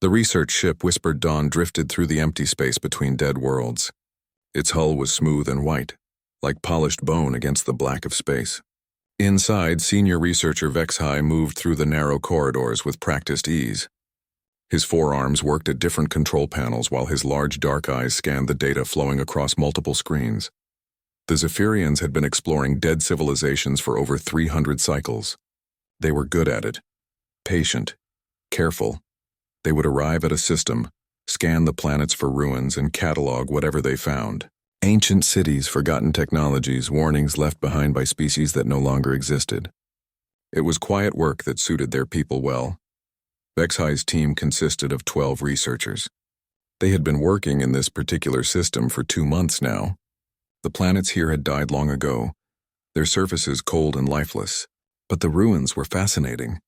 The research ship Whispered Dawn drifted through the empty space between dead worlds. Its hull was smooth and white, like polished bone against the black of space. Inside, senior researcher Vexhai moved through the narrow corridors with practiced ease. His forearms worked at different control panels while his large dark eyes scanned the data flowing across multiple screens. The Zephyrians had been exploring dead civilizations for over 300 cycles. They were good at it. Patient. Careful. They would arrive at a system, scan the planets for ruins, and catalog whatever they found. Ancient cities, forgotten technologies, warnings left behind by species that no longer existed. It was quiet work that suited their people well. Vexhai's team consisted of 12 researchers. They had been working in this particular system for 2 months now. The planets here had died long ago, their surfaces cold and lifeless, but the ruins were fascinating.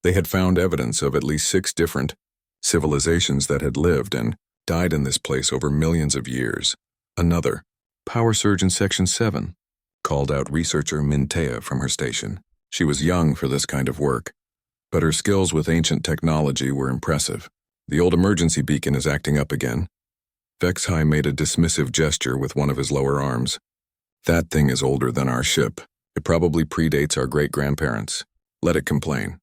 They had found evidence of at least 6 different civilizations that had lived and died in this place over millions of years. Another, Power Surge in Section 7, called out researcher Mintea from her station. She was young for this kind of work, but her skills with ancient technology were impressive. The old emergency beacon is acting up again. Vexhai made a dismissive gesture with one of his lower arms. That thing is older than our ship. It probably predates our great-grandparents. Let it complain.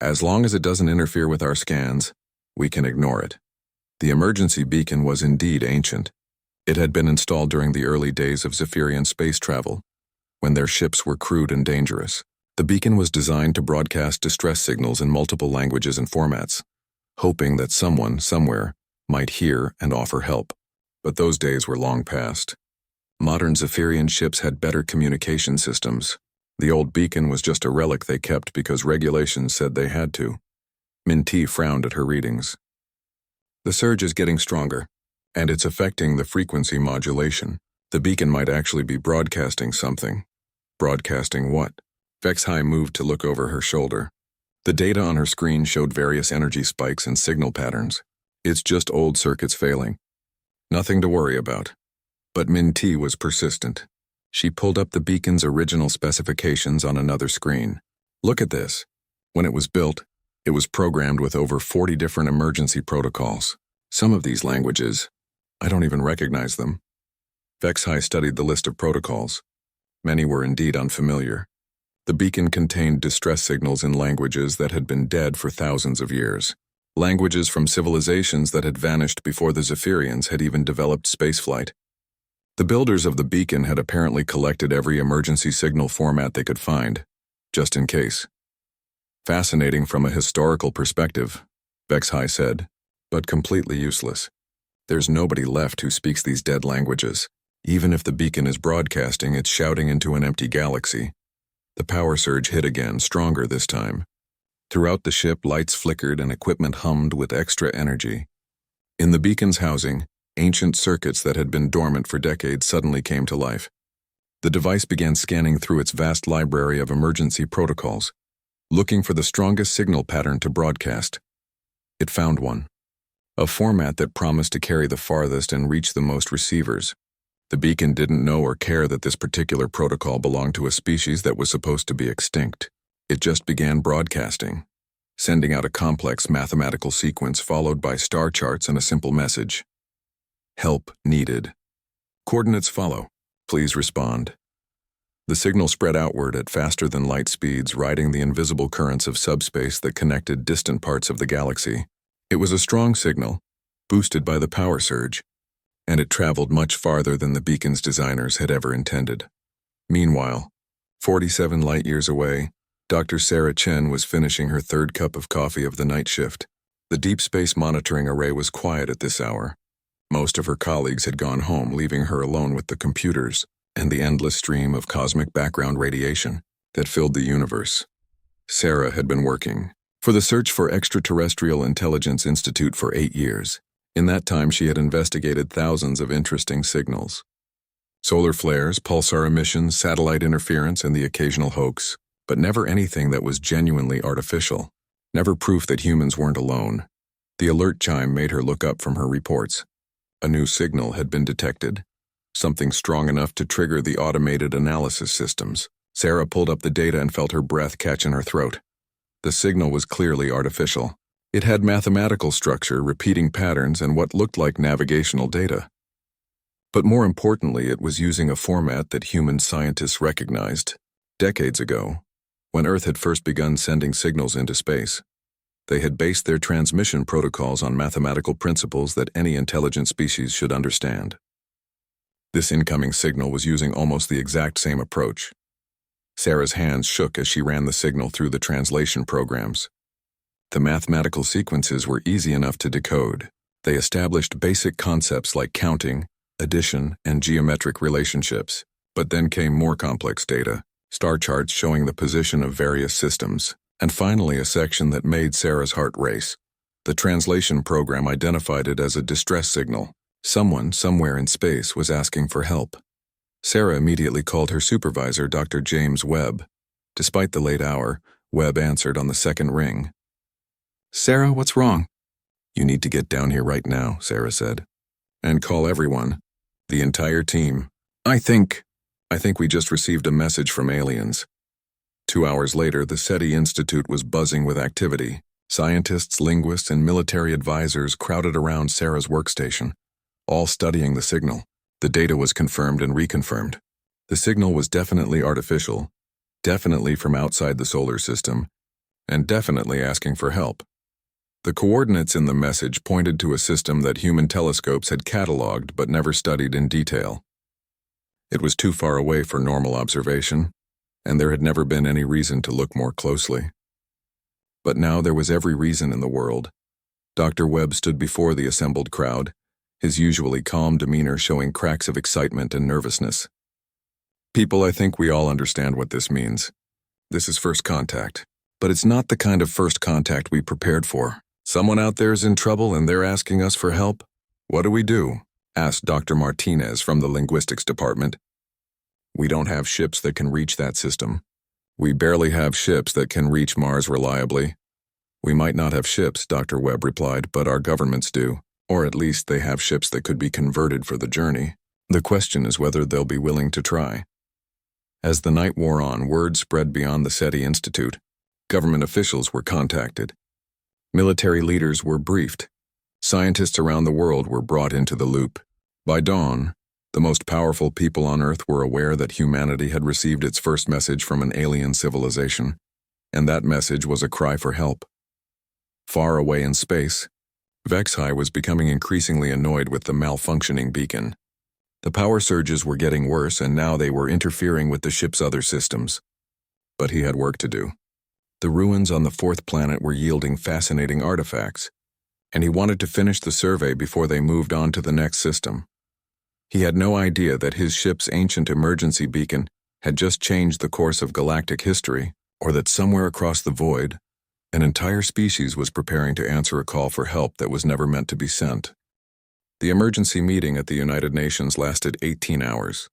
As long as it doesn't interfere with our scans, we can ignore it. The emergency beacon was indeed ancient. It had been installed during the early days of Zephyrian space travel, when their ships were crude and dangerous. The beacon was designed to broadcast distress signals in multiple languages and formats, hoping that someone, somewhere, might hear and offer help. But those days were long past. Modern Zephyrian ships had better communication systems. The old beacon was just a relic they kept because regulations said they had to. Mintea frowned at her readings. The surge is getting stronger, and it's affecting the frequency modulation. The beacon might actually be broadcasting something. Broadcasting what? Vexhai moved to look over her shoulder. The data on her screen showed various energy spikes and signal patterns. It's just old circuits failing. Nothing to worry about. But Mintea was persistent. She pulled up the beacon's original specifications on another screen. Look at this. When it was built, it was programmed with over 40 different emergency protocols. Some of these languages, I don't even recognize them. Vexhai studied the list of protocols. Many were indeed unfamiliar. The beacon contained distress signals in languages that had been dead for thousands of years. Languages from civilizations that had vanished before the Zephyrians had even developed spaceflight. The builders of the beacon had apparently collected every emergency signal format they could find, just in case. Fascinating from a historical perspective, Vexhai said, but completely useless. There's nobody left who speaks these dead languages. Even if the beacon is broadcasting, it's shouting into an empty galaxy. The power surge hit again, stronger this time. Throughout the ship, lights flickered and equipment hummed with extra energy. In the beacon's housing, ancient circuits that had been dormant for decades suddenly came to life. The device began scanning through its vast library of emergency protocols, looking for the strongest signal pattern to broadcast. It found one. A format that promised to carry the farthest and reach the most receivers. The beacon didn't know or care that this particular protocol belonged to a species that was supposed to be extinct. It just began broadcasting, sending out a complex mathematical sequence followed by star charts and a simple message. Help needed. Coordinates follow. Please respond. The signal spread outward at faster than light speeds, riding the invisible currents of subspace that connected distant parts of the galaxy. It was a strong signal, boosted by the power surge, and it traveled much farther than the beacon's designers had ever intended. Meanwhile, 47 light-years away, Dr. Sarah Chen was finishing her 3rd cup of coffee of the night shift. The deep space monitoring array was quiet at this hour. Most of her colleagues had gone home, leaving her alone with the computers and the endless stream of cosmic background radiation that filled the universe. Sarah had been working for the Search for Extraterrestrial Intelligence Institute for 8 years. In that time, she had investigated thousands of interesting signals. Solar flares, pulsar emissions, satellite interference, and the occasional hoax, but never anything that was genuinely artificial. Never proof that humans weren't alone. The alert chime made her look up from her reports. A new signal had been detected, something strong enough to trigger the automated analysis systems. Sarah pulled up the data and felt her breath catch in her throat. The signal was clearly artificial. It had mathematical structure, repeating patterns, and what looked like navigational data. But more importantly, it was using a format that human scientists recognized decades ago, when Earth had first begun sending signals into space. They had based their transmission protocols on mathematical principles that any intelligent species should understand. This incoming signal was using almost the exact same approach. Sarah's hands shook as she ran the signal through the translation programs. The mathematical sequences were easy enough to decode. They established basic concepts like counting, addition, and geometric relationships. But then came more complex data, star charts showing the position of various systems, and finally a section that made Sarah's heart race. The translation program identified it as a distress signal. Someone, somewhere in space, was asking for help. Sarah immediately called her supervisor, Dr. James Webb. Despite the late hour, Webb answered on the second ring. "Sarah, what's wrong?" "You need to get down here right now," Sarah said. "And call everyone. The entire team. I think we just received a message from aliens." 2 hours later, the SETI Institute was buzzing with activity. Scientists, linguists, and military advisors crowded around Sarah's workstation, all studying the signal. The data was confirmed and reconfirmed. The signal was definitely artificial, definitely from outside the solar system, and definitely asking for help. The coordinates in the message pointed to a system that human telescopes had cataloged but never studied in detail. It was too far away for normal observation, and there had never been any reason to look more closely. But now there was every reason in the world. Dr. Webb stood before the assembled crowd, his usually calm demeanor showing cracks of excitement and nervousness. "People, I think we all understand what this means. This is first contact, but it's not the kind of first contact we prepared for. Someone out there is in trouble and they're asking us for help. What do we do?" asked Dr. Martinez from the linguistics department. "We don't have ships that can reach that system. We barely have ships that can reach Mars reliably." "We might not have ships," Dr. Webb replied, "but our governments do. Or at least they have ships that could be converted for the journey. The question is whether they'll be willing to try." As the night wore on, word spread beyond the SETI Institute. Government officials were contacted. Military leaders were briefed. Scientists around the world were brought into the loop. By dawn, the most powerful people on Earth were aware that humanity had received its first message from an alien civilization, and that message was a cry for help. Far away in space, Vexhai was becoming increasingly annoyed with the malfunctioning beacon. The power surges were getting worse, and now they were interfering with the ship's other systems. But he had work to do. The ruins on the fourth planet were yielding fascinating artifacts, and he wanted to finish the survey before they moved on to the next system. He had no idea that his ship's ancient emergency beacon had just changed the course of galactic history, or that somewhere across the void, an entire species was preparing to answer a call for help that was never meant to be sent. The emergency meeting at the United Nations lasted 18 hours.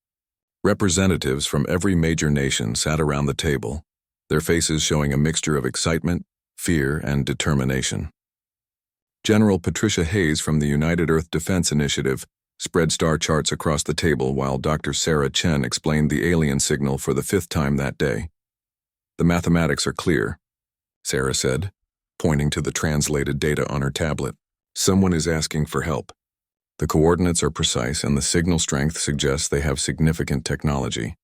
Representatives from every major nation sat around the table, their faces showing a mixture of excitement, fear, and determination. General Patricia Hayes from the United Earth Defense Initiative spread star charts across the table while Dr. Sarah Chen explained the alien signal for the 5th time that day. "The mathematics are clear," Sarah said, pointing to the translated data on her tablet. "Someone is asking for help. The coordinates are precise and the signal strength suggests they have significant technology.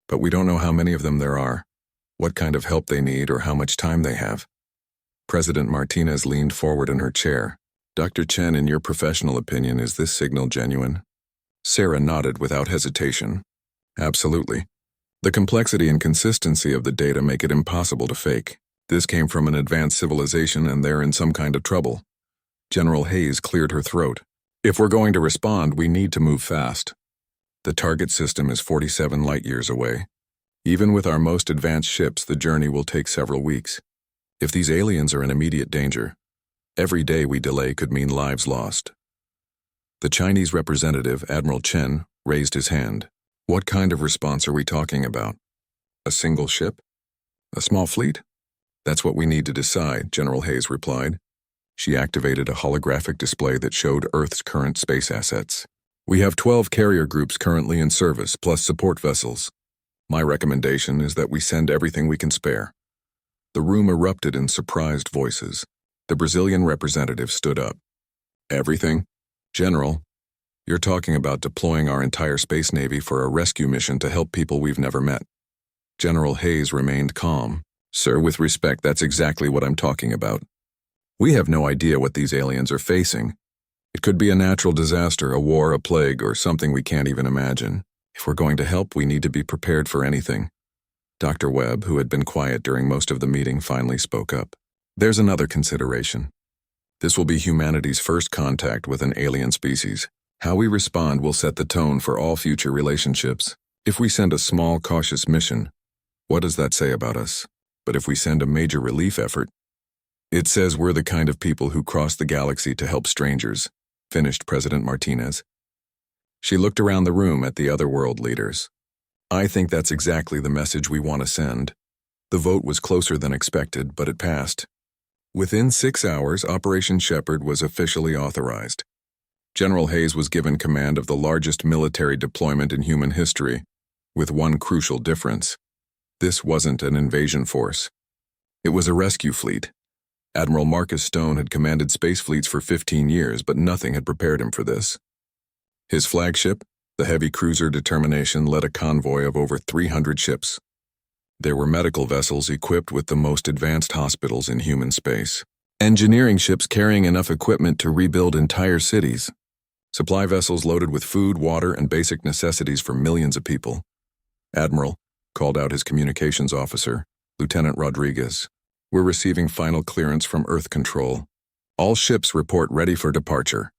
But we don't know how many of them there are, what kind of help they need, or how much time they have." President Martinez leaned forward in her chair. "Dr. Chen, in your professional opinion, is this signal genuine?" Sarah nodded without hesitation. "Absolutely. The complexity and consistency of the data make it impossible to fake. This came from an advanced civilization and they're in some kind of trouble." General Hayes cleared her throat. "If we're going to respond, we need to move fast. The target system is 47 light-years away. Even with our most advanced ships, the journey will take several weeks. If these aliens are in immediate danger, every day we delay could mean lives lost." The Chinese representative, Admiral Chen, raised his hand. "What kind of response are we talking about? A single ship? A small fleet?" "That's what we need to decide," General Hayes replied. She activated a holographic display that showed Earth's current space assets. "We have 12 carrier groups currently in service, plus support vessels. My recommendation is that we send everything we can spare." The room erupted in surprised voices. The Brazilian representative stood up. Everything? General, you're talking about deploying our entire space navy for a rescue mission to help people we've never met. General Hayes remained calm. Sir, with respect, that's exactly what I'm talking about. We have no idea what these aliens are facing. It could be a natural disaster, a war, a plague, or something we can't even imagine. If we're going to help, we need to be prepared for anything. Dr. Webb, who had been quiet during most of the meeting, finally spoke up. There's another consideration. This will be humanity's first contact with an alien species. How we respond will set the tone for all future relationships. If we send a small, cautious mission, what does that say about us? But if we send a major relief effort, it says we're the kind of people who cross the galaxy to help strangers, finished President Martinez. She looked around the room at the other world leaders. I think that's exactly the message we want to send. The vote was closer than expected, but it passed. Within 6 hours, Operation Shepherd was officially authorized. General Hayes was given command of the largest military deployment in human history, with one crucial difference. This wasn't an invasion force. It was a rescue fleet. Admiral Marcus Stone had commanded space fleets for 15 years, but nothing had prepared him for this. His flagship, the heavy cruiser Determination, led a convoy of over 300 ships. There were medical vessels equipped with the most advanced hospitals in human space. Engineering ships carrying enough equipment to rebuild entire cities. Supply vessels loaded with food, water, and basic necessities for millions of people. Admiral called out his communications officer, Lieutenant Rodriguez. We're receiving final clearance from Earth Control. All ships report ready for departure.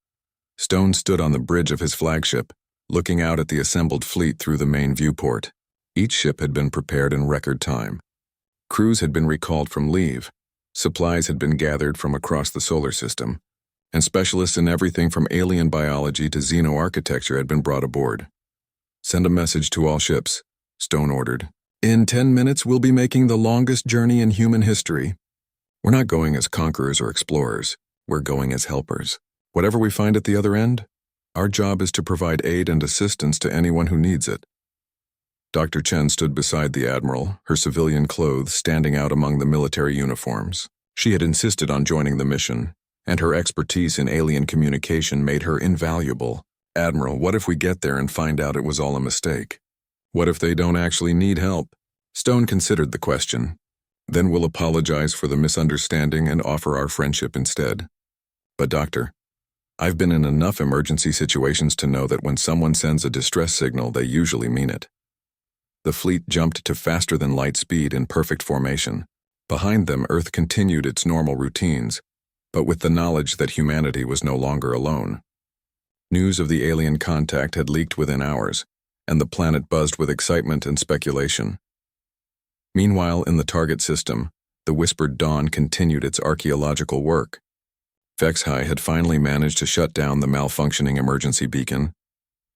Stone stood on the bridge of his flagship, looking out at the assembled fleet through the main viewport. Each ship had been prepared in record time. Crews had been recalled from leave. Supplies had been gathered from across the solar system, and specialists in everything from alien biology to xenoarchitecture had been brought aboard. Send a message to all ships, Stone ordered. In 10 minutes, we'll be making the longest journey in human history. We're not going as conquerors or explorers. We're going as helpers. Whatever we find at the other end, our job is to provide aid and assistance to anyone who needs it. Dr. Chen stood beside the Admiral, her civilian clothes standing out among the military uniforms. She had insisted on joining the mission, and her expertise in alien communication made her invaluable. Admiral, what if we get there and find out it was all a mistake? What if they don't actually need help? Stone considered the question. Then we'll apologize for the misunderstanding and offer our friendship instead. But Doctor, I've been in enough emergency situations to know that when someone sends a distress signal, they usually mean it. The fleet jumped to faster-than-light speed in perfect formation. Behind them, Earth continued its normal routines, but with the knowledge that humanity was no longer alone. News of the alien contact had leaked within hours, and the planet buzzed with excitement and speculation. Meanwhile, in the target system, the Whispered Dawn continued its archaeological work. Vexhai had finally managed to shut down the malfunctioning emergency beacon,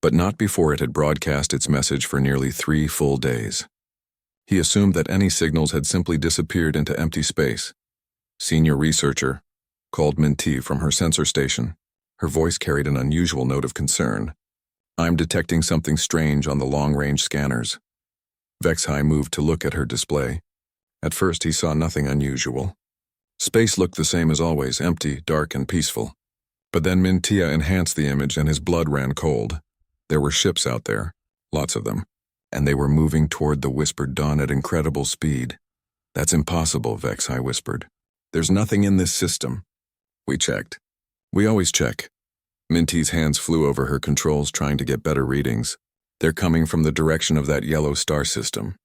but not before it had broadcast its message for nearly 3 full days. He assumed that any signals had simply disappeared into empty space. Senior researcher called Minty from her sensor station. Her voice carried an unusual note of concern. I'm detecting something strange on the long-range scanners. Vexhai moved to look at her display. At first, he saw nothing unusual. Space looked the same as always, empty, dark, and peaceful. But then Mintia enhanced the image and his blood ran cold. There were ships out there, lots of them, and they were moving toward the Whispered Dawn at incredible speed. That's impossible, Vexhai whispered. There's nothing in this system. We checked. We always check. Minty's hands flew over her controls trying to get better readings. They're coming from the direction of that yellow star system,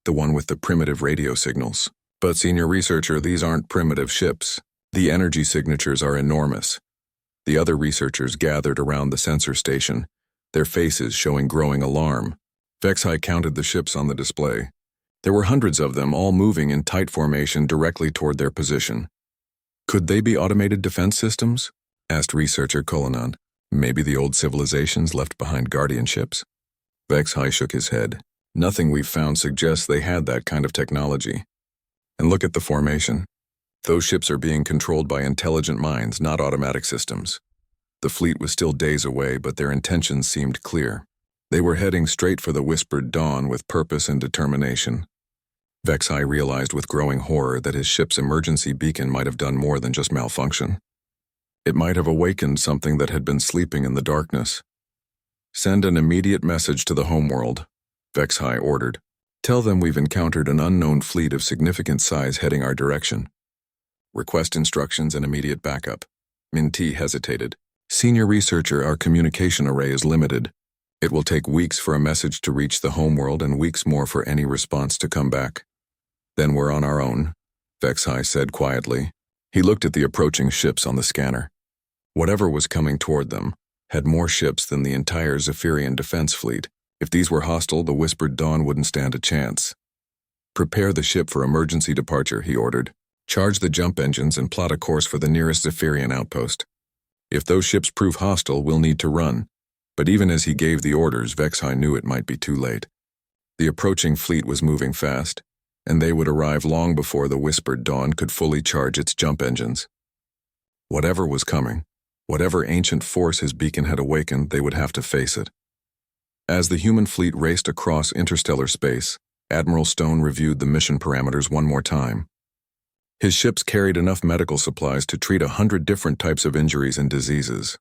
the one with the primitive radio signals. But senior researcher, these aren't primitive ships. The energy signatures are enormous. The other researchers gathered around the sensor station, their faces showing growing alarm. Vexhai counted the ships on the display. There were hundreds of them, all moving in tight formation directly toward their position. Could they be automated defense systems? Asked researcher Kolonan. Maybe the old civilizations left behind guardian ships? Vexhai shook his head. Nothing we've found suggests they had that kind of technology. And look at the formation. Those ships are being controlled by intelligent minds, not automatic systems. The fleet was still days away, but their intentions seemed clear. They were heading straight for the Whispered Dawn with purpose and determination. Vexai realized with growing horror that his ship's emergency beacon might have done more than just malfunction. It might have awakened something that had been sleeping in the darkness. "Send an immediate message to the homeworld," Vexai ordered. "Tell them we've encountered an unknown fleet of significant size heading our direction. Request instructions and immediate backup." Minty hesitated. "Senior researcher, our communication array is limited. It will take weeks for a message to reach the homeworld and weeks more for any response to come back." "Then we're on our own," Vexai said quietly. He looked at the approaching ships on the scanner. Whatever was coming toward them had more ships than the entire Zephyrian defense fleet. If these were hostile, the Whispered Dawn wouldn't stand a chance. "Prepare the ship for emergency departure," he ordered. "Charge the jump engines and plot a course for the nearest Zephyrian outpost. If those ships prove hostile, we'll need to run." But even as he gave the orders, Vexai knew it might be too late. The approaching fleet was moving fast, and they would arrive long before the Whispered Dawn could fully charge its jump engines. Whatever was coming, whatever ancient force his beacon had awakened, they would have to face it. As the human fleet raced across interstellar space, Admiral Stone reviewed the mission parameters one more time. His ships carried enough medical supplies to treat 100 different types of injuries and diseases.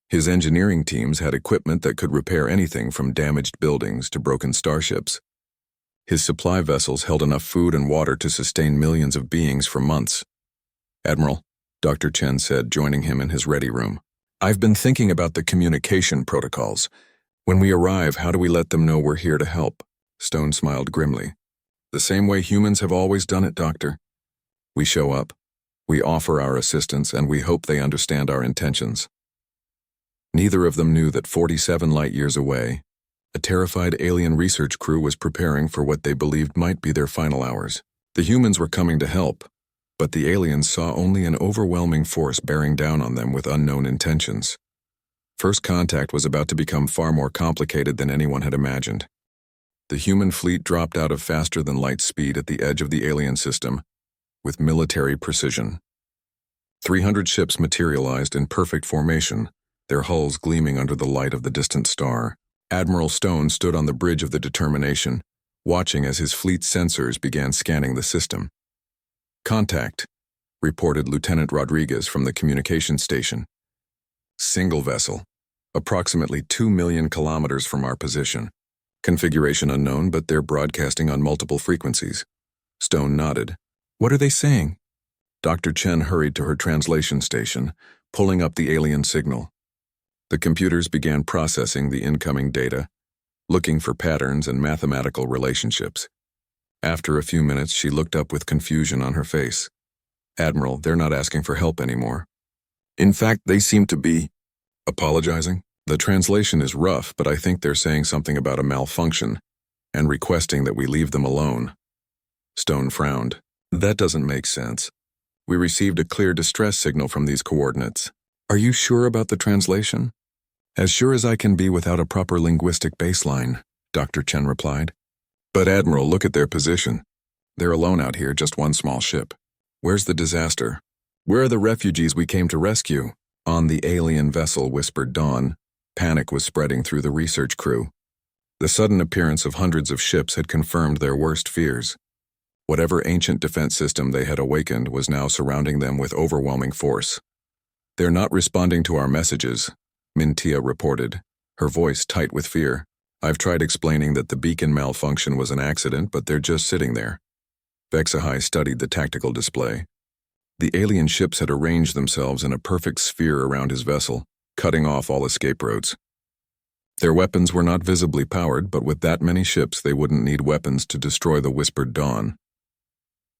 His engineering teams had equipment that could repair anything from damaged buildings to broken starships. His supply vessels held enough food and water to sustain millions of beings for months. "Admiral," Dr. Chen said, joining him in his ready room, "I've been thinking about the communication protocols. When we arrive, how do we let them know we're here to help?" Stone smiled grimly. "The same way humans have always done it, Doctor. We show up, we offer our assistance, and we hope they understand our intentions." Neither of them knew that 47 light-years away, a terrified alien research crew was preparing for what they believed might be their final hours. The humans were coming to help, but the aliens saw only an overwhelming force bearing down on them with unknown intentions. First contact was about to become far more complicated than anyone had imagined. The human fleet dropped out of faster-than-light speed at the edge of the alien system, with military precision. 300 ships materialized in perfect formation, their hulls gleaming under the light of the distant star. Admiral Stone stood on the bridge of the Determination, watching as his fleet's sensors began scanning the system. "Contact," reported Lieutenant Rodriguez from the communication station. "Single vessel, approximately 2 million kilometers from our position. Configuration unknown, but they're broadcasting on multiple frequencies." Stone nodded. "What are they saying?" Dr. Chen hurried to her translation station, pulling up the alien signal. The computers began processing the incoming data, looking for patterns and mathematical relationships. After a few minutes, she looked up with confusion on her face. "Admiral, they're not asking for help anymore. In fact, they seem to be apologizing. The translation is rough, but I think they're saying something about a malfunction and requesting that we leave them alone." Stone frowned. "That doesn't make sense. We received a clear distress signal from these coordinates. Are you sure about the translation?" "As sure as I can be without a proper linguistic baseline," Dr. Chen replied. "But Admiral, look at their position. They're alone out here, just one small ship. Where's the disaster? Where are the refugees we came to rescue?" On the alien vessel Whispered Dawn, panic was spreading through the research crew. The sudden appearance of hundreds of ships had confirmed their worst fears. Whatever ancient defense system they had awakened was now surrounding them with overwhelming force. "They're not responding to our messages," Mintia reported, her voice tight with fear. "I've tried explaining that the beacon malfunction was an accident, but they're just sitting there." Vexai studied the tactical display. The alien ships had arranged themselves in a perfect sphere around his vessel, cutting off all escape routes. Their weapons were not visibly powered, but with that many ships they wouldn't need weapons to destroy the Whispered Dawn.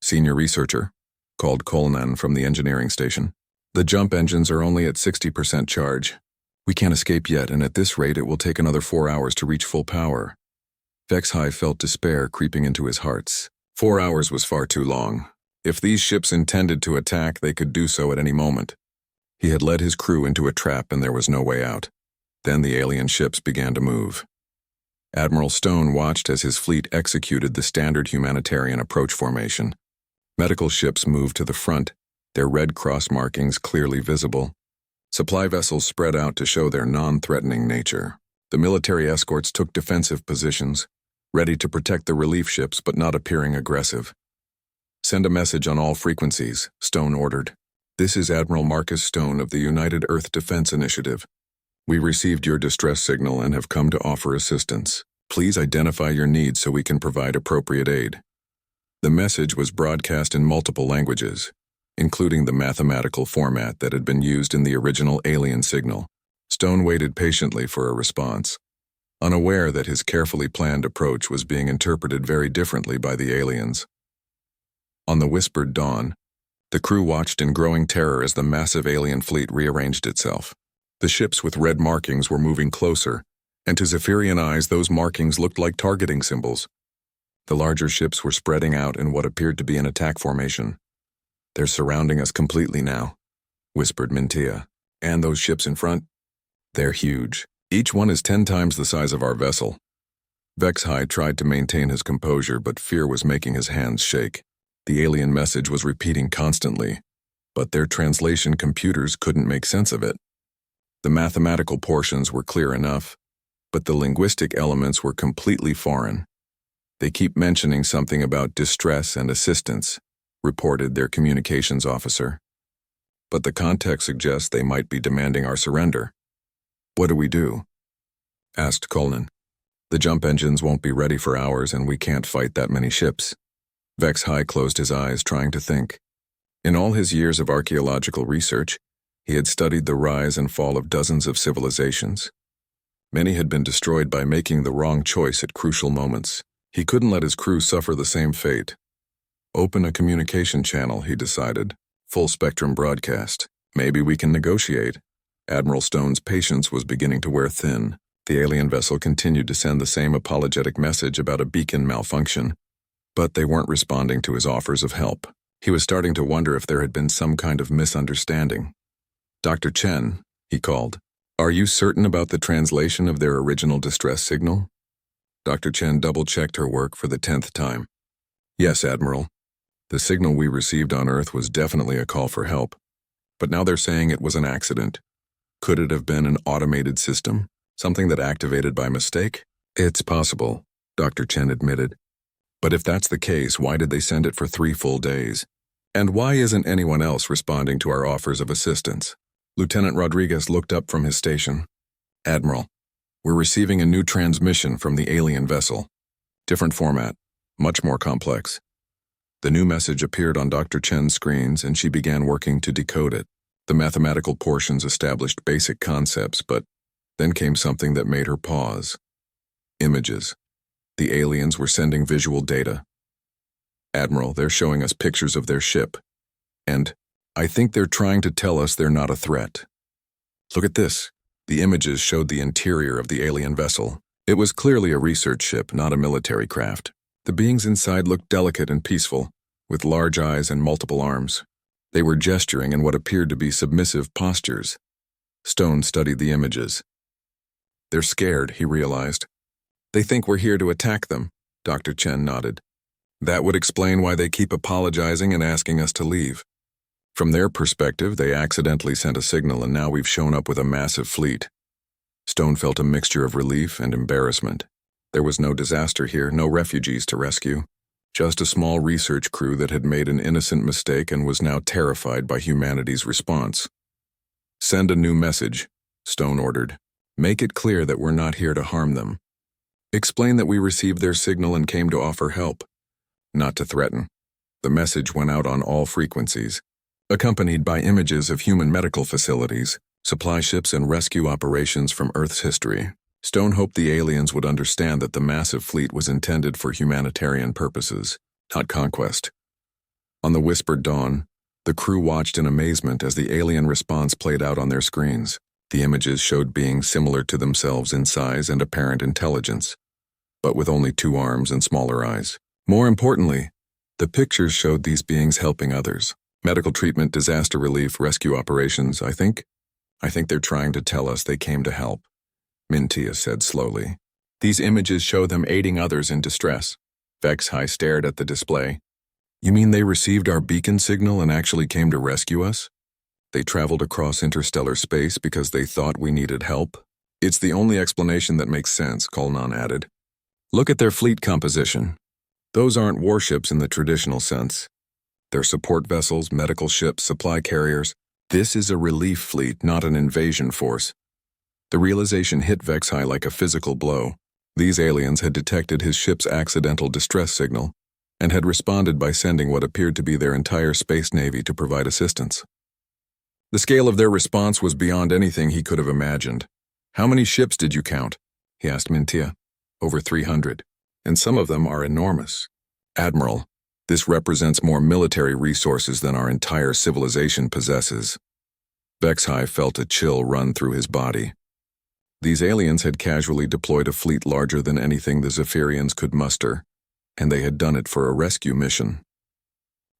"Senior researcher," called Colnan from the engineering station. "The jump engines are only at 60% charge. We can't escape yet, and at this rate it will take another 4 hours to reach full power." Vexai felt despair creeping into his heart. 4 hours was far too long. If these ships intended to attack, they could do so at any moment. He had led his crew into a trap and there was no way out. Then the alien ships began to move. Admiral Stone watched as his fleet executed the standard humanitarian approach formation. Medical ships moved to the front, their red cross markings clearly visible. Supply vessels spread out to show their non-threatening nature. The military escorts took defensive positions, ready to protect the relief ships but not appearing aggressive. Send a message on all frequencies, Stone ordered. This is Admiral Marcus Stone of the United Earth Defense Initiative. We received your distress signal and have come to offer assistance. Please identify your needs so we can provide appropriate aid. The message was broadcast in multiple languages, including the mathematical format that had been used in the original alien signal. Stone waited patiently for a response, unaware that his carefully planned approach was being interpreted very differently by the aliens. On the whispered dawn, the crew watched in growing terror as the massive alien fleet rearranged itself. The ships with red markings were moving closer, and to Zephyrian eyes those markings looked like targeting symbols. The larger ships were spreading out in what appeared to be an attack formation. They're surrounding us completely now, whispered Mintia. And those ships in front? They're huge. Each one is 10 times the size of our vessel. Vexhai tried to maintain his composure, but fear was making his hands shake. The alien message was repeating constantly, but their translation computers couldn't make sense of it. The mathematical portions were clear enough, but the linguistic elements were completely foreign. They keep mentioning something about distress and assistance, reported their communications officer. But the context suggests they might be demanding our surrender. What do we do? Asked Cullinan. The jump engines won't be ready for hours and we can't fight that many ships. Vexhai closed his eyes, trying to think. In all his years of archaeological research, he had studied the rise and fall of dozens of civilizations. Many had been destroyed by making the wrong choice at crucial moments. He couldn't let his crew suffer the same fate. Open a communication channel, he decided. Full spectrum broadcast. Maybe we can negotiate. Admiral Stone's patience was beginning to wear thin. The alien vessel continued to send the same apologetic message about a beacon malfunction, but they weren't responding to his offers of help. He was starting to wonder if there had been some kind of misunderstanding. Dr. Chen, he called. Are you certain about the translation of their original distress signal? Dr. Chen double-checked her work for the 10th time. Yes, Admiral. The signal we received on Earth was definitely a call for help, but now they're saying it was an accident. Could it have been an automated system? Something that activated by mistake? It's possible, Dr. Chen admitted. But if that's the case, why did they send it for 3 full days? And why isn't anyone else responding to our offers of assistance? Lieutenant Rodriguez looked up from his station. Admiral, we're receiving a new transmission from the alien vessel. Different format, much more complex. The new message appeared on Dr. Chen's screens and she began working to decode it. The mathematical portions established basic concepts, but then came something that made her pause. Images. The aliens were sending visual data. Admiral, they're showing us pictures of their ship. And I think they're trying to tell us they're not a threat. Look at this. The images showed the interior of the alien vessel. It was clearly a research ship, not a military craft. The beings inside looked delicate and peaceful, with large eyes and multiple arms. They were gesturing in what appeared to be submissive postures. Stone studied the images. They're scared, he realized. They think we're here to attack them, Dr. Chen nodded. That would explain why they keep apologizing and asking us to leave. From their perspective, they accidentally sent a signal and now we've shown up with a massive fleet. Stone felt a mixture of relief and embarrassment. There was no disaster here, no refugees to rescue. Just a small research crew that had made an innocent mistake and was now terrified by humanity's response. Send a new message, Stone ordered. Make it clear that we're not here to harm them. Explain that we received their signal and came to offer help, not to threaten. The message went out on all frequencies, accompanied by images of human medical facilities, supply ships, and rescue operations from Earth's history. Stone hoped the aliens would understand that the massive fleet was intended for humanitarian purposes, not conquest. On the whispered dawn, the crew watched in amazement as the alien response played out on their screens. The images showed beings similar to themselves in size and apparent intelligence, but with only 2 arms and smaller eyes. More importantly, the pictures showed these beings helping others. Medical treatment, disaster relief, rescue operations, I think they're trying to tell us they came to help, Mintia said slowly. These images show them aiding others in distress. Vexhai stared at the display. You mean they received our beacon signal and actually came to rescue us? They traveled across interstellar space because they thought we needed help? It's the only explanation that makes sense, Cullinan added. Look at their fleet composition. Those aren't warships in the traditional sense. They're support vessels, medical ships, supply carriers. This is a relief fleet, not an invasion force. The realization hit Vexhai like a physical blow. These aliens had detected his ship's accidental distress signal and had responded by sending what appeared to be their entire space navy to provide assistance. The scale of their response was beyond anything he could have imagined. "How many ships did you count?" he asked Mintia. "Over 300, and some of them are enormous. Admiral, this represents more military resources than our entire civilization possesses." Vexhai felt a chill run through his body. These aliens had casually deployed a fleet larger than anything the Zephyrians could muster, and they had done it for a rescue mission.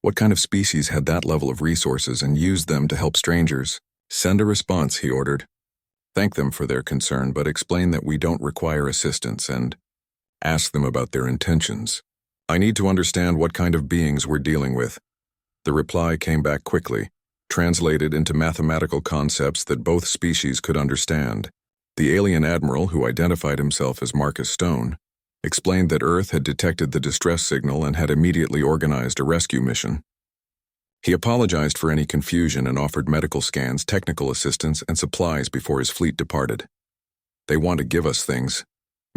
What kind of species had that level of resources and used them to help strangers? "Send a response," he ordered. "Thank them for their concern, but explain that we don't require assistance and ask them about their intentions. I need to understand what kind of beings we're dealing with." The reply came back quickly, translated into mathematical concepts that both species could understand. The alien admiral, who identified himself as Marcus Stone, explained that Earth had detected the distress signal and had immediately organized a rescue mission. He apologized for any confusion and offered medical scans, technical assistance, and supplies before his fleet departed. "They want to give us things,"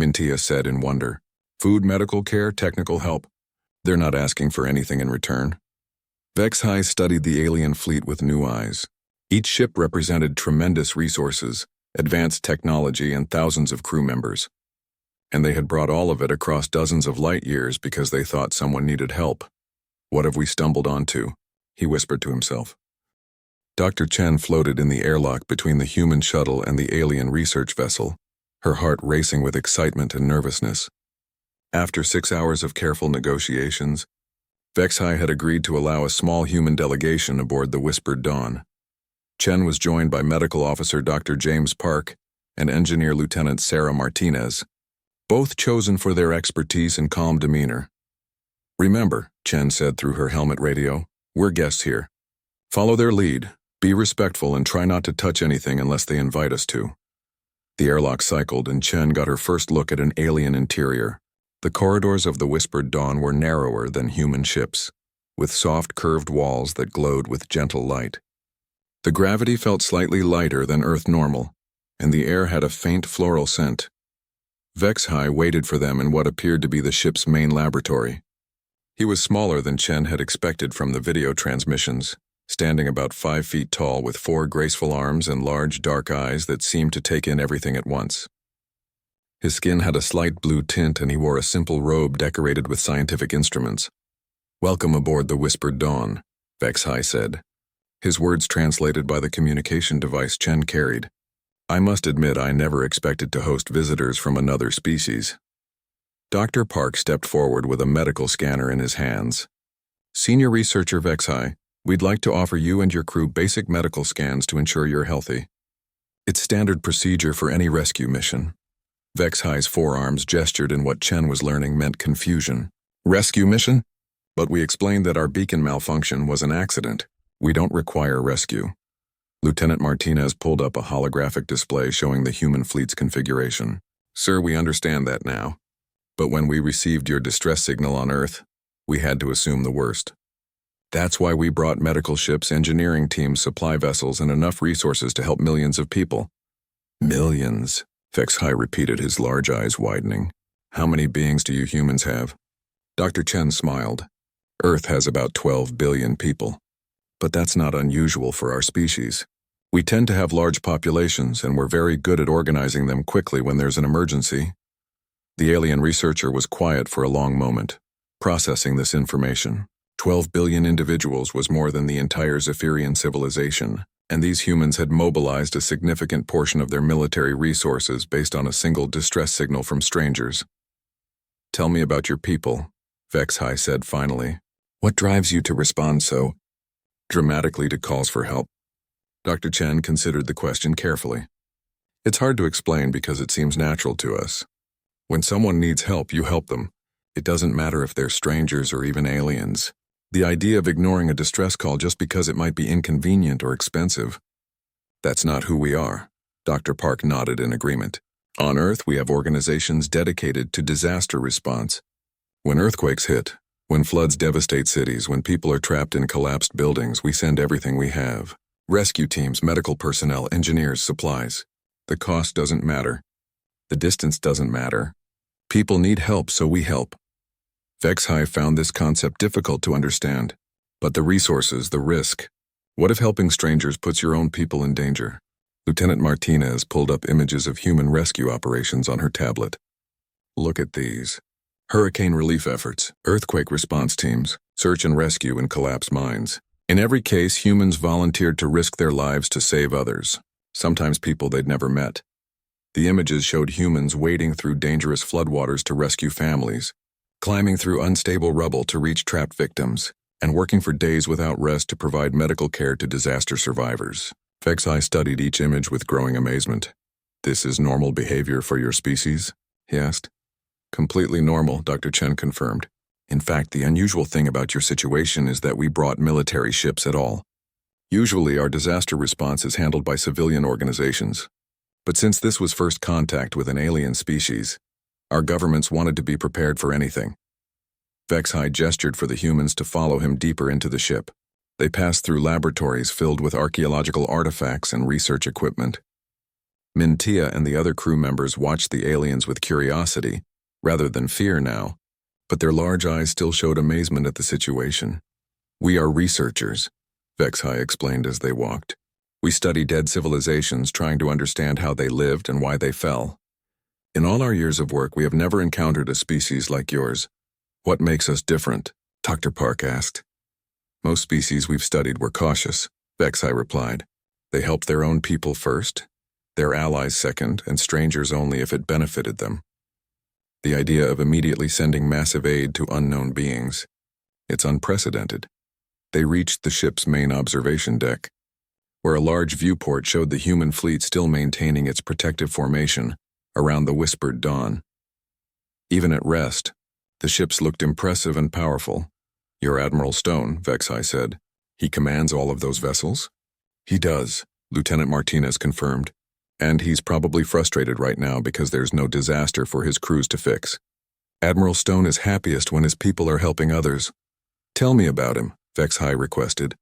Mintia said in wonder. "Food, medical care, technical help. They're not asking for anything in return." Vexhai studied the alien fleet with new eyes. Each ship represented tremendous resources, advanced technology, and thousands of crew members. And they had brought all of it across dozens of light years because they thought someone needed help. "What have we stumbled onto?" he whispered to himself. Dr. Chen floated in the airlock between the human shuttle and the alien research vessel, her heart racing with excitement and nervousness. After 6 hours of careful negotiations, Vexhai had agreed to allow a small human delegation aboard the Whispered Dawn. Chen was joined by Medical Officer Dr. James Park and Engineer Lieutenant Sarah Martinez, both chosen for their expertise and calm demeanor. "Remember," Chen said through her helmet radio, "we're guests here. Follow their lead, be respectful, and try not to touch anything unless they invite us to." The airlock cycled, and Chen got her first look at an alien interior. The corridors of the Whispered Dawn were narrower than human ships, with soft curved walls that glowed with gentle light. The gravity felt slightly lighter than Earth normal, and the air had a faint floral scent. Vexhai waited for them in what appeared to be the ship's main laboratory. He was smaller than Chen had expected from the video transmissions, standing about 5 feet tall with 4 graceful arms and large dark eyes that seemed to take in everything at once. His skin had a slight blue tint, and he wore a simple robe decorated with scientific instruments. "Welcome aboard the Whispered Dawn," Vexhai said, his words translated by the communication device Chen carried. "I must admit I never expected to host visitors from another species." Dr. Park stepped forward with a medical scanner in his hands. "Senior Researcher Vexhai, we'd like to offer you and your crew basic medical scans to ensure you're healthy. It's standard procedure for any rescue mission." Vexhai's forearms gestured in what Chen was learning meant confusion. "Rescue mission? But we explained that our beacon malfunction was an accident. We don't require rescue." Lieutenant Martinez pulled up a holographic display showing the human fleet's configuration. "Sir, we understand that now. But when we received your distress signal on Earth, we had to assume the worst. That's why we brought medical ships, engineering teams, supply vessels, and enough resources to help millions of people." "Millions," Vexhai repeated, his large eyes widening. "How many beings do you humans have?" Dr. Chen smiled. "Earth has about 12 billion people. But that's not unusual for our species. We tend to have large populations, and we're very good at organizing them quickly when there's an emergency." The alien researcher was quiet for a long moment, processing this information. 12 billion individuals was more than the entire Zephyrian civilization, and these humans had mobilized a significant portion of their military resources based on a single distress signal from strangers. "Tell me about your people," Vexhai said finally. "What drives you to respond so dramatically to calls for help?" Dr. Chen considered the question carefully. "It's hard to explain because it seems natural to us. When someone needs help, you help them. It doesn't matter if they're strangers or even aliens. The idea of ignoring a distress call just because it might be inconvenient or expensive, that's not who we are." Dr. Park nodded in agreement. On Earth, we have organizations dedicated to disaster response. When earthquakes hit, when floods devastate cities, when people are trapped in collapsed buildings, we send everything we have. Rescue teams, medical personnel, engineers, supplies. The cost doesn't matter. The distance doesn't matter. People need help, so we help. HFY found this concept difficult to understand. But the resources, the risk. What if helping strangers puts your own people in danger? Lieutenant Martinez pulled up images of human rescue operations on her tablet. Look at these. Hurricane relief efforts, earthquake response teams, search and rescue in collapsed mines. In every case, humans volunteered to risk their lives to save others, sometimes people they'd never met. The images showed humans wading through dangerous floodwaters to rescue families, climbing through unstable rubble to reach trapped victims, and working for days without rest to provide medical care to disaster survivors. HFY studied each image with growing amazement. "This is normal behavior for your species?" he asked. "Completely normal," Dr. Chen confirmed. "In fact, the unusual thing about your situation is that we brought military ships at all. Usually, our disaster response is handled by civilian organizations. But since this was first contact with an alien species, our governments wanted to be prepared for anything." HFY gestured for the humans to follow him deeper into the ship. They passed through laboratories filled with archaeological artifacts and research equipment. Mintia and the other crew members watched the aliens with curiosity, rather than fear now, but their large eyes still showed amazement at the situation. "We are researchers," HFY explained as they walked. "We study dead civilizations, trying to understand how they lived and why they fell. In all our years of work, we have never encountered a species like yours. What makes us different?" Dr. Park asked. "Most species we've studied were cautious," HFY replied. "They helped their own people first, their allies second, and strangers only if it benefited them. The idea of immediately sending massive aid to unknown beings, it's unprecedented." They reached the ship's main observation deck, where a large viewport showed the human fleet still maintaining its protective formation around the whispered dawn. Even at rest, the ships looked impressive and powerful. "You're Admiral Stone," HFY said. "He commands all of those vessels?" "He does," Lieutenant Martinez confirmed. "And he's probably frustrated right now because there's no disaster for his crews to fix. Admiral Stone is happiest when his people are helping others." "Tell me about him," HFY requested.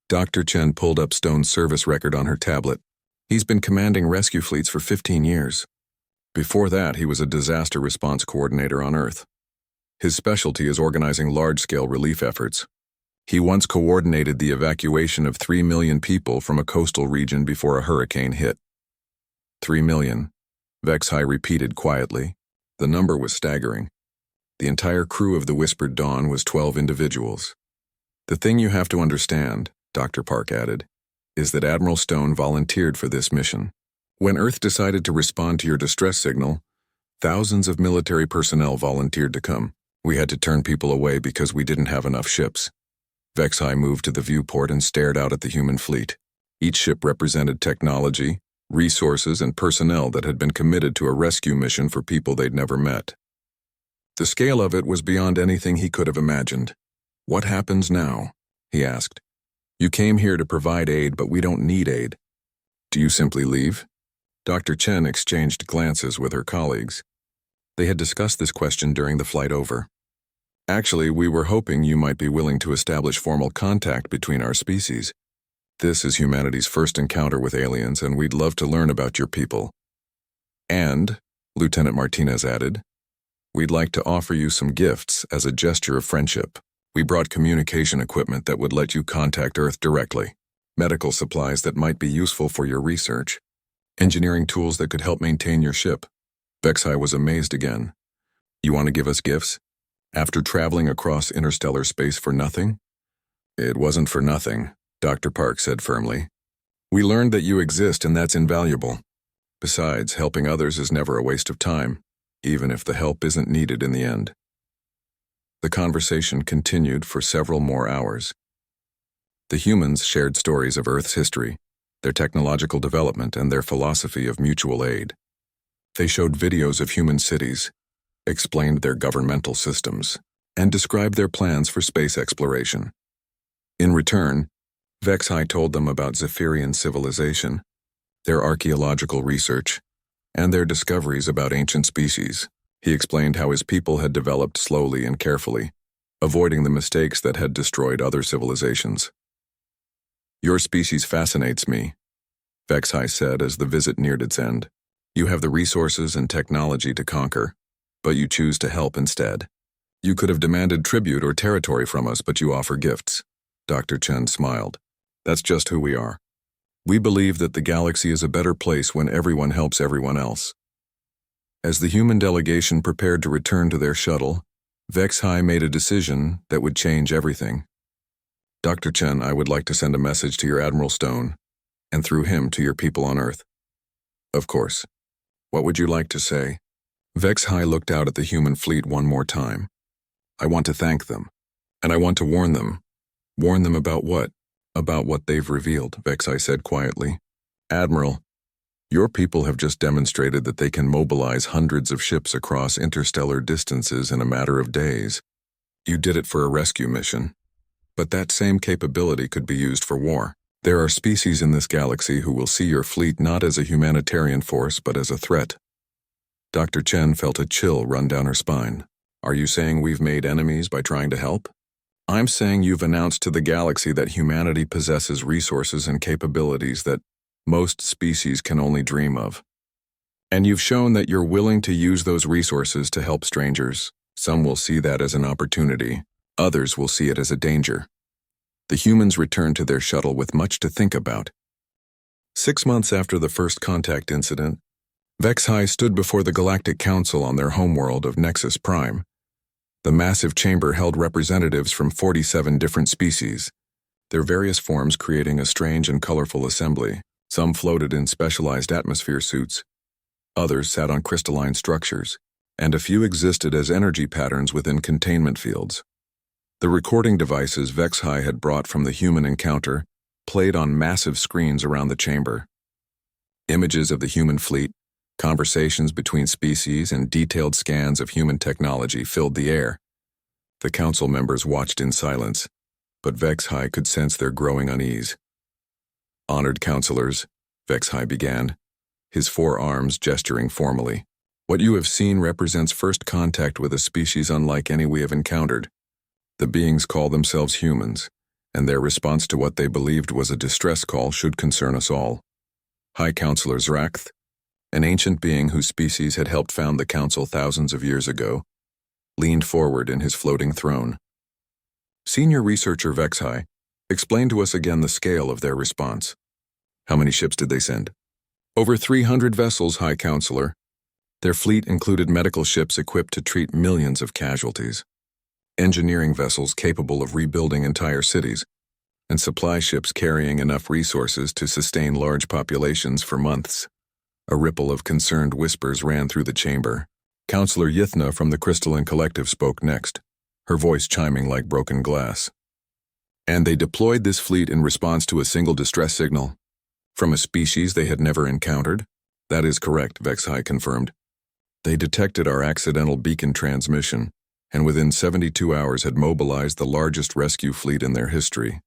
Dr. Chen pulled up Stone's service record on her tablet. "He's been commanding rescue fleets for 15 years. Before that, he was a disaster response coordinator on Earth. His specialty is organizing large-scale relief efforts. He once coordinated the evacuation of 3 million people from a coastal region before a hurricane hit." 3 million, HFY repeated quietly. The number was staggering. The entire crew of the Whispered Dawn was 12 individuals. "The thing you have to understand," Dr. Park added, "is that Admiral Stone volunteered for this mission. When Earth decided to respond to your distress signal, thousands of military personnel volunteered to come. We had to turn people away because we didn't have enough ships." HFY moved to the viewport and stared out at the human fleet. Each ship represented technology, resources, and personnel that had been committed to a rescue mission for people they'd never met. The scale of it was beyond anything he could have imagined. "What happens now?" he asked. "You came here to provide aid, but we don't need aid. Do you simply leave?" Dr. Chen exchanged glances with her colleagues. They had discussed this question during the flight over. "Actually, we were hoping you might be willing to establish formal contact between our species. This is humanity's first encounter with aliens, and we'd love to learn about your people. And," Lieutenant Martinez added, "we'd like to offer you some gifts as a gesture of friendship. We brought communication equipment that would let you contact Earth directly, medical supplies that might be useful for your research, engineering tools that could help maintain your ship." HFY was amazed again. "You want to give us gifts? After traveling across interstellar space for nothing?" "It wasn't for nothing," Dr. Park said firmly. "We learned that you exist, and that's invaluable. Besides, helping others is never a waste of time, even if the help isn't needed in the end." The conversation continued for several more hours. The humans shared stories of Earth's history, their technological development, and their philosophy of mutual aid. They showed videos of human cities, explained their governmental systems, and described their plans for space exploration. In return, HFY told them about Zephyrian civilization, their archaeological research, and their discoveries about ancient species. He explained how his people had developed slowly and carefully, avoiding the mistakes that had destroyed other civilizations. "Your species fascinates me," HFY said as the visit neared its end. "You have the resources and technology to conquer, but you choose to help instead. You could have demanded tribute or territory from us, but you offer gifts." Dr. Chen smiled. "That's just who we are. We believe that the galaxy is a better place when everyone helps everyone else." As the human delegation prepared to return to their shuttle, HFY made a decision that would change everything. "Dr. Chen, I would like to send a message to your Admiral Stone, and through him to your people on Earth." "Of course. What would you like to say?" HFY looked out at the human fleet one more time. "I want to thank them, and I want to warn them." "Warn them about what?" "About what they've revealed," HFY said quietly. "Admiral, your people have just demonstrated that they can mobilize hundreds of ships across interstellar distances in a matter of days. You did it for a rescue mission, but that same capability could be used for war. There are species in this galaxy who will see your fleet not as a humanitarian force but as a threat." Dr. Chen felt a chill run down her spine. "Are you saying we've made enemies by trying to help?" "I'm saying you've announced to the galaxy that humanity possesses resources and capabilities that most species can only dream of. And you've shown that you're willing to use those resources to help strangers. Some will see that as an opportunity, others will see it as a danger." The humans returned to their shuttle with much to think about. 6 months after the first contact incident, HFY stood before the Galactic Council on their homeworld of Nexus Prime. The massive chamber held representatives from 47 different species, their various forms creating a strange and colorful assembly. Some floated in specialized atmosphere suits, others sat on crystalline structures, and a few existed as energy patterns within containment fields. The recording devices HFY had brought from the human encounter played on massive screens around the chamber. Images of the human fleet, conversations between species, and detailed scans of human technology filled the air. The council members watched in silence, but HFY could sense their growing unease. "Honored counselors," HFY began, his 4 arms gesturing formally. "What you have seen represents first contact with a species unlike any we have encountered. The beings call themselves humans, and their response to what they believed was a distress call should concern us all." High Counselor Zrakth, an ancient being whose species had helped found the council thousands of years ago, leaned forward in his floating throne. Senior researcher HFY explained to us again the scale of their response. "How many ships did they send?" "Over 300 vessels, High Counselor. Their fleet included medical ships equipped to treat millions of casualties, engineering vessels capable of rebuilding entire cities, and supply ships carrying enough resources to sustain large populations for months." A ripple of concerned whispers ran through the chamber. Counselor Yithna from the Crystalline Collective spoke next, her voice chiming like broken glass. "And they deployed this fleet in response to a single distress signal from a species they had never encountered?" "That is correct," HFY confirmed. "They detected our accidental beacon transmission, and within 72 hours had mobilized the largest rescue fleet in their history.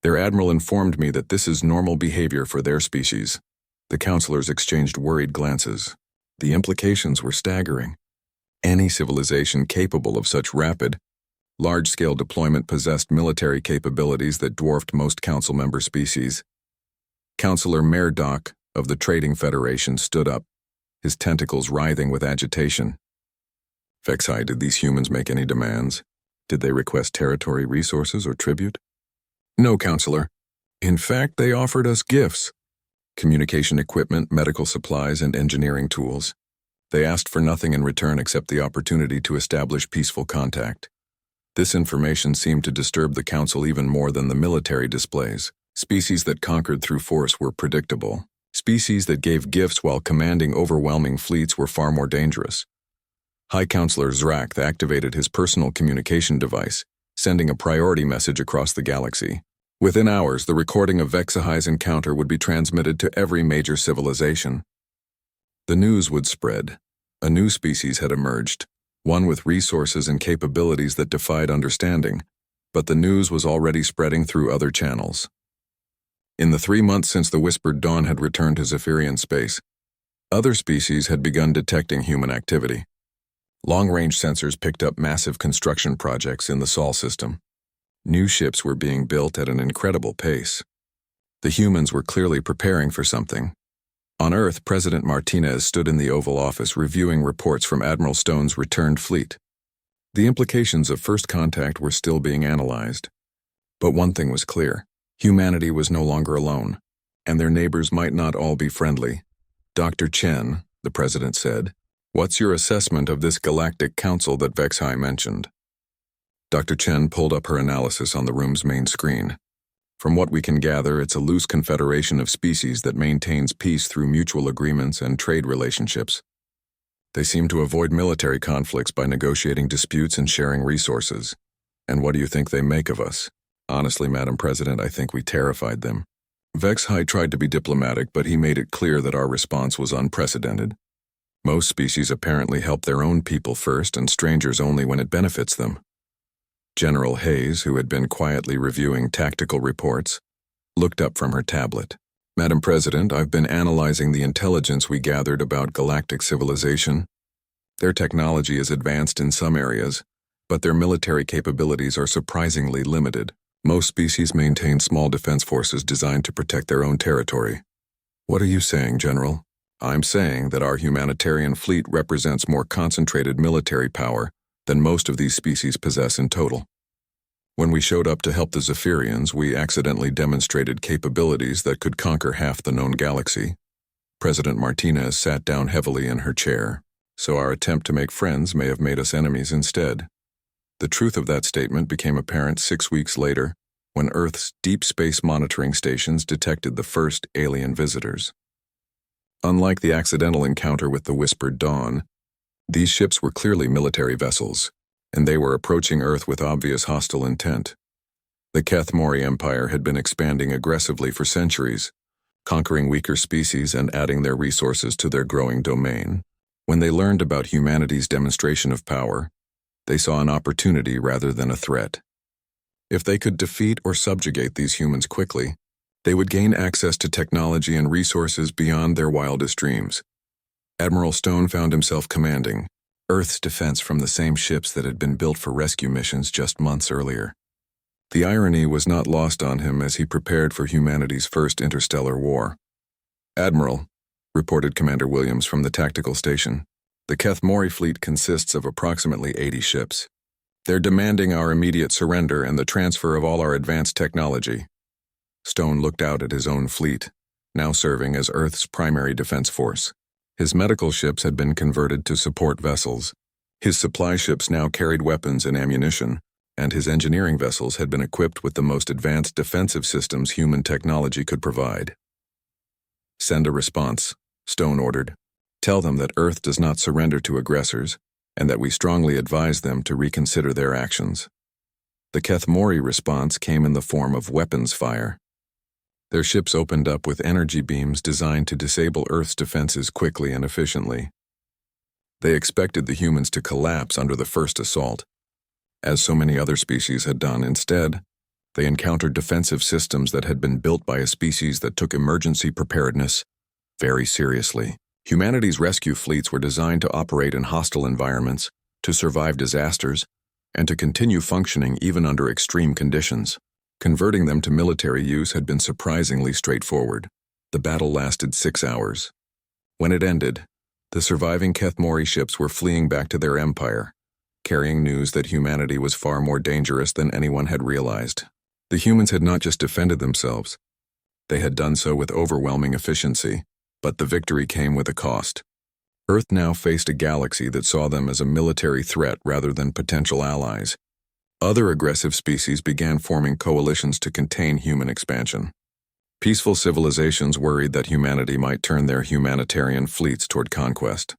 Their admiral informed me that this is normal behavior for their species." The counselors exchanged worried glances. The implications were staggering. Any civilization capable of such rapid, large-scale deployment possessed military capabilities that dwarfed most council member species. Counselor Merdok of the Trading Federation stood up, his tentacles writhing with agitation. "HFY, did these humans make any demands? Did they request territory, resources, or tribute?" "No, Counselor. In fact, they offered us gifts. Communication equipment, medical supplies, and engineering tools. They asked for nothing in return except the opportunity to establish peaceful contact." This information seemed to disturb the council even more than the military displays. Species that conquered through force were predictable. Species that gave gifts while commanding overwhelming fleets were far more dangerous. High Counselor Zrakth activated his personal communication device, sending a priority message across the galaxy. Within hours, the recording of HFY's encounter would be transmitted to every major civilization. The news would spread. A new species had emerged, one with resources and capabilities that defied understanding, but the news was already spreading through other channels. In the 3 months since the Whispered Dawn had returned to Zephyrian space, Other species had begun detecting human activity. Long-range sensors picked up massive construction projects in the Sol system. New ships were being built at an incredible pace. The humans were clearly preparing for something. On Earth, President Martinez stood in the Oval Office reviewing reports from Admiral Stone's returned fleet. The implications of first contact were still being analyzed. But one thing was clear: humanity was no longer alone, and their neighbors might not all be friendly. "Dr. Chen," the president said, "what's your assessment of this Galactic Council that Vexhai mentioned?" Dr. Chen pulled up her analysis on the room's main screen. "From what we can gather, it's a loose confederation of species that maintains peace through mutual agreements and trade relationships. They seem to avoid military conflicts by negotiating disputes and sharing resources. And what do you think they make of us? Honestly, Madam President, I think we terrified them." Vexhai tried to be diplomatic, but he made it clear that our response was unprecedented. Most species apparently help their own people first and strangers only when it benefits them. General Hayes, who had been quietly reviewing tactical reports, looked up from her tablet. "Madam President, I've been analyzing the intelligence we gathered about galactic civilization. Their technology is advanced in some areas, but their military capabilities are surprisingly limited. Most species maintain small defense forces designed to protect their own territory." "What are you saying, General?" "I'm saying that our humanitarian fleet represents more concentrated military power than most of these species possess in total. When we showed up to help the Zephyrians, we accidentally demonstrated capabilities that could conquer half the known galaxy." President Martinez sat down heavily in her chair. "So our attempt to make friends may have made us enemies instead." The truth of that statement became apparent 6 weeks later, when Earth's deep space monitoring stations detected the first alien visitors. Unlike the accidental encounter with the Whispered Dawn, these ships were clearly military vessels, and they were approaching Earth with obvious hostile intent. The Keth-Mori Empire had been expanding aggressively for centuries, conquering weaker species and adding their resources to their growing domain. When they learned about humanity's demonstration of power, they saw an opportunity rather than a threat. If they could defeat or subjugate these humans quickly, they would gain access to technology and resources beyond their wildest dreams. Admiral Stone found himself commanding Earth's defense from the same ships that had been built for rescue missions just months earlier. The irony was not lost on him as he prepared for humanity's first interstellar war. "Admiral," reported Commander Williams from the tactical station, "the Keth-Mori fleet consists of approximately 80 ships. They're demanding our immediate surrender and the transfer of all our advanced technology." Stone looked out at his own fleet, now serving as Earth's primary defense force. His medical ships had been converted to support vessels. His supply ships now carried weapons and ammunition, and his engineering vessels had been equipped with the most advanced defensive systems human technology could provide. "Send a response," Stone ordered. "Tell them that Earth does not surrender to aggressors, and that we strongly advise them to reconsider their actions." The Keth-Mori response came in the form of weapons fire. Their ships opened up with energy beams designed to disable Earth's defenses quickly and efficiently. They expected the humans to collapse under the first assault, as so many other species had done. Instead, they encountered defensive systems that had been built by a species that took emergency preparedness very seriously. Humanity's rescue fleets were designed to operate in hostile environments, to survive disasters, and to continue functioning even under extreme conditions. Converting them to military use had been surprisingly straightforward. The battle lasted 6 hours. When it ended, the surviving Keth-Mori ships were fleeing back to their empire, carrying news that humanity was far more dangerous than anyone had realized. The humans had not just defended themselves. They had done so with overwhelming efficiency, but the victory came with a cost. Earth now faced a galaxy that saw them as a military threat rather than potential allies. Other aggressive species began forming coalitions to contain human expansion. Peaceful civilizations worried that humanity might turn their humanitarian fleets toward conquest.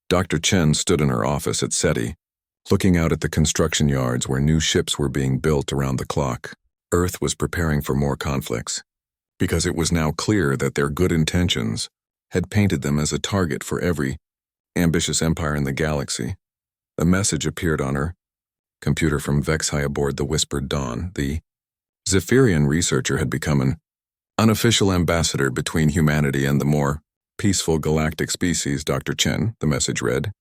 Dr. Chen stood in her office at SETI, looking out at the construction yards where new ships were being built around the clock. Earth was preparing for more conflicts, because it was now clear that their good intentions had painted them as a target for every ambitious empire in the galaxy. A message appeared on her computer from Vexhai aboard the Whispered Dawn. The Zephyrian researcher had become an unofficial ambassador between humanity and the more Peaceful galactic species, Dr. Chen, the message read.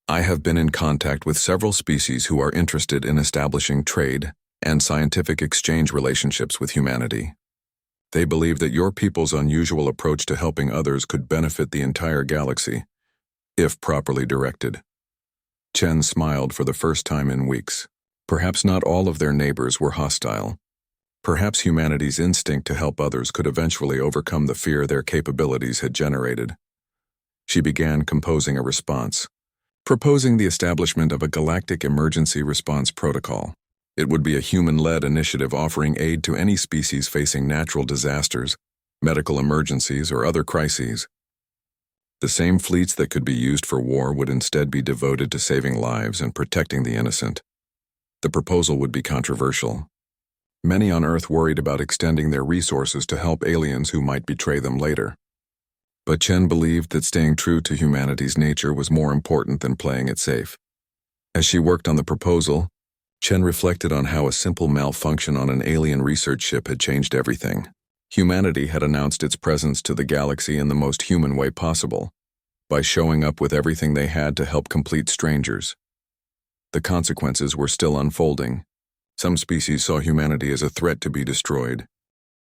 I have been in contact with several species who are interested in establishing trade and scientific exchange relationships with humanity. They believe that your people's unusual approach to helping others could benefit the entire galaxy, if properly directed. Chen smiled for the first time in weeks. Perhaps not all of their neighbors were hostile. Perhaps humanity's instinct to help others could eventually overcome the fear their capabilities had generated. She began composing a response, proposing the establishment of a galactic emergency response protocol. It would be a human-led initiative offering aid to any species facing natural disasters, medical emergencies, or other crises. The same fleets that could be used for war would instead be devoted to saving lives and protecting the innocent. The proposal would be controversial. Many on Earth worried about extending their resources to help aliens who might betray them later. But Chen believed that staying true to humanity's nature was more important than playing it safe. As she worked on the proposal, Chen reflected on how a simple malfunction on an alien research ship had changed everything. Humanity had announced its presence to the galaxy in the most human way possible, by showing up with everything they had to help complete strangers. The consequences were still unfolding. Some species saw humanity as a threat to be destroyed,